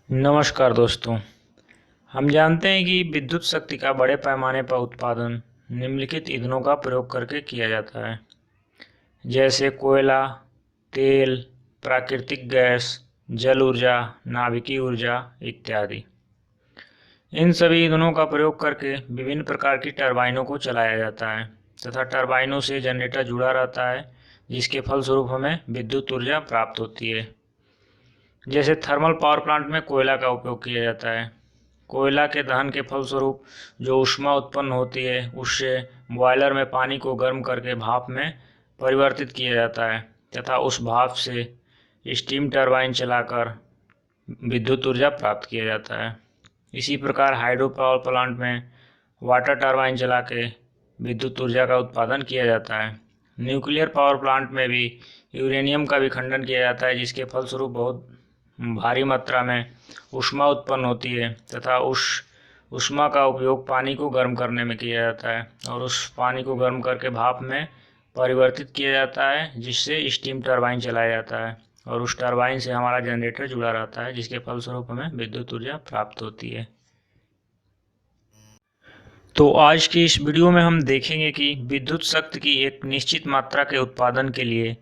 नमस्कार दोस्तों। हम जानते हैं कि विद्युत शक्ति का बड़े पैमाने पर उत्पादन निम्नलिखित ईंधनों का प्रयोग करके किया जाता है, जैसे कोयला, तेल, प्राकृतिक गैस, जल ऊर्जा, नाभिकीय ऊर्जा इत्यादि। इन सभी ईंधनों का प्रयोग करके विभिन्न प्रकार की टरबाइनों को चलाया जाता है तथा टरबाइनों से जनरेटर जुड़ा रहता है, जिसके फलस्वरूप हमें विद्युत ऊर्जा प्राप्त होती है। जैसे थर्मल पावर प्लांट में कोयला का उपयोग किया जाता है। कोयला के दहन के फलस्वरूप जो ऊष्मा उत्पन्न होती है, उससे बॉयलर में पानी को गर्म करके भाप में परिवर्तित किया जाता है तथा उस भाप से स्टीम टरबाइन चलाकर विद्युत ऊर्जा प्राप्त किया जाता है। इसी प्रकार हाइड्रो पावर प्लांट में वाटर टरबाइन चला के विद्युत ऊर्जा का उत्पादन किया जाता है। न्यूक्लियर पावर प्लांट में भी यूरेनियम का विखंडन किया जाता है, जिसके फलस्वरूप बहुत भारी मात्रा में ऊष्मा उत्पन्न होती है तथा उस ऊष्मा का उपयोग पानी को गर्म करने में किया जाता है और उस पानी को गर्म करके भाप में परिवर्तित किया जाता है, जिससे स्टीम टरबाइन चलाया जाता है और उस टरबाइन से हमारा जनरेटर जुड़ा रहता है, जिसके फलस्वरूप हमें विद्युत ऊर्जा प्राप्त होती है। तो आज की इस वीडियो में हम देखेंगे कि विद्युत शक्ति की एक निश्चित मात्रा के उत्पादन के लिए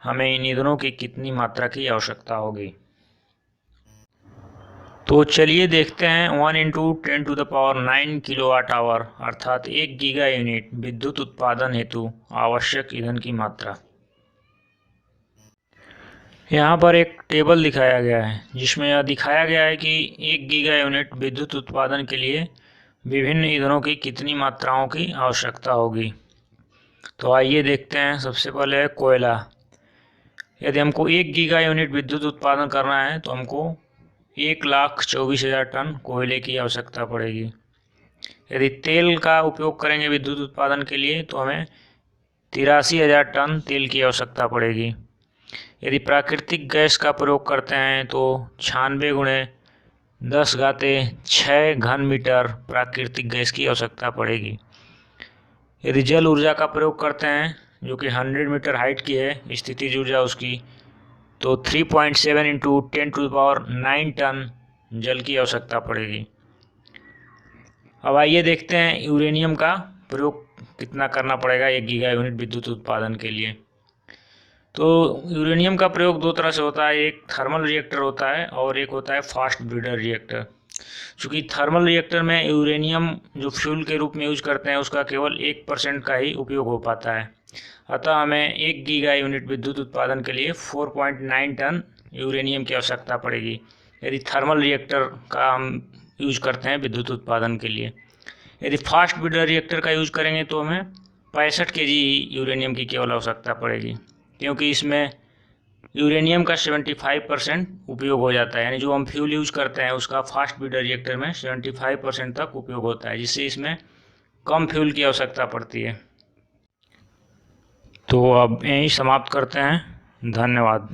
हमें इन ईंधनों की कितनी मात्रा की आवश्यकता होगी। तो चलिए देखते हैं 1 × 10⁹ किलोवाट आवर अर्थात 1 गीगा यूनिट विद्युत उत्पादन हेतु आवश्यक ईंधन की मात्रा। यहाँ पर एक टेबल दिखाया गया है, जिसमें यह दिखाया गया है कि 1 गीगा यूनिट विद्युत उत्पादन के लिए विभिन्न ईंधनों की कितनी मात्राओं की आवश्यकता होगी। तो आइए देखते हैं। सबसे पहले है कोयला। यदि हमको 1 गीगा यूनिट विद्युत उत्पादन करना है तो हमको 1,24,000 टन कोयले की आवश्यकता पड़ेगी। यदि तेल का उपयोग करेंगे विद्युत उत्पादन के लिए तो हमें 83,000 टन तेल की आवश्यकता पड़ेगी। यदि प्राकृतिक गैस का प्रयोग करते हैं तो 96×10⁶ घन मीटर प्राकृतिक गैस की आवश्यकता पड़ेगी। यदि जल ऊर्जा का प्रयोग करते हैं, जो कि 100 मीटर हाइट की है स्थितिज ऊर्जा उसकी, तो 3.7 × 10⁹ टन जल की आवश्यकता पड़ेगी। अब आइए देखते हैं यूरेनियम का प्रयोग कितना करना पड़ेगा 1 गीगा यूनिट विद्युत उत्पादन के लिए। तो यूरेनियम का प्रयोग दो तरह से होता है, एक थर्मल रिएक्टर होता है और एक होता है फास्ट ब्रीडर रिएक्टर। चूँकि थर्मल रिएक्टर में यूरेनियम जो फ्यूल के रूप में यूज करते हैं उसका केवल 1% का ही उपयोग हो पाता है, अतः हमें 1 गीगा यूनिट विद्युत उत्पादन के लिए 4.9 टन यूरेनियम की आवश्यकता पड़ेगी, यदि थर्मल रिएक्टर का हम यूज करते हैं विद्युत उत्पादन के लिए। यदि फास्ट ब्रीडर रिएक्टर का यूज करेंगे तो हमें 65 kg यूरेनियम की केवल आवश्यकता पड़ेगी, क्योंकि इसमें यूरेनियम का 75% उपयोग हो जाता है, यानी जो हम फ्यूल यूज करते हैं उसका फास्ट ब्रीडर रिएक्टर में 75% तक उपयोग होता है, जिससे इसमें कम फ्यूल की आवश्यकता पड़ती है। तो अब यहीं समाप्त करते हैं। धन्यवाद।